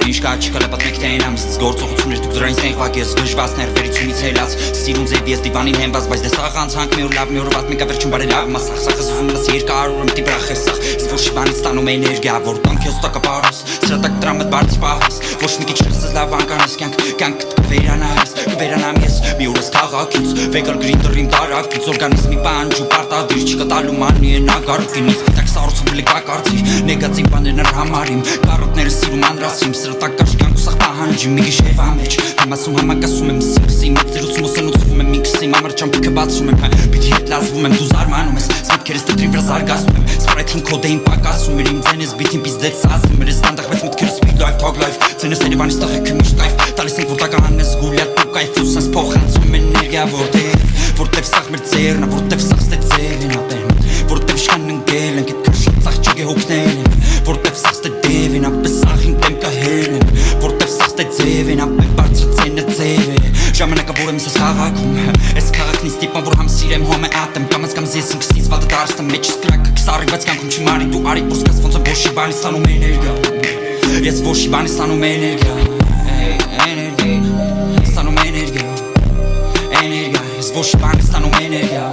Ինչկա չկա լապատմեկտային ամսից գործողություններ դուք դրանից նեղվակ ես գժված ներվերությունից հելած սիրուն ձև ես դիվանին հենված բայց դե սաղ անցանք մի օր լավ մի օր վատ մեկա վերջում բարի լավ մասախ սախս ուզում լաս երկար ուրմ տիպրախ ես սախ զվոր շիվանից ստանում էներգիա որ տանք ես տակա բարս սրատակ տրամդ բարձ պահս ոչ մի քիչ լսես լավ անկանես կյանք կվերանամ ես մի օր ես քաղաքից վեգար գրինդրին տարակից օրգանիզմի պանջ ու պարտադիր չկտալու անի են ագարդին իսկ տակ սարոցում լեկա կարծի նեգատիվ բաներն համարիմ կարոտները սիրում անրասիմ սրտակաշ կյանք սախ պահանջի մի գիշերվա մեջ համասում համակասում եմ սինքսի մեցերուցում ու սնուցվում եմ ինքսիմ ամար ճամպիկը բացում եմ պիտի հետ լազվում եմ դու զարմանում ես սմետքերս դրի վրա զարգացում եմ սպրայթին կոդեին պակասում էր իմ ձենես բիթին պիզդեց սազում էր ես դանդաղվեց մտքերս speed life talk life ձենես երևանից տղեքը միշտ կայֆ տալիս ենք որ տականես գուլյատ ու կայֆ ու սենց փոխանցում էներգիա որտև սաղ մեր ձերնա որտև սաղ ստե ձևին ապեն որտև իշխան ընգել ենք էտ քաշ ծաղ չոգե հոգնել ենք որտև սաղ ստե դևին ապե սաղին տեմ կահել ենք որտև սաղ ստե ձևին ապե բարձրացենը ձև է ժամանակը որ եմ սես խաղակում ես քաղաքն ինձ տիպան որ համ սիրեմ համ է ատեմ կամած կամ զես ինքսից վատը դարստեմ մեջ սկրակը կսարի բայց կյանքում չի մարի դու արի բուրսկաս ոնց է ոչի բանի ստանում էներգիա ես ոչի բանի ստանում էներգիա ստանում էներգիա ես ոչի բանի ստանում էներգիա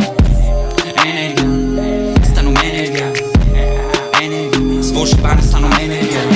ստանում էներգիա ես ոչի բանի ստանում էներգիա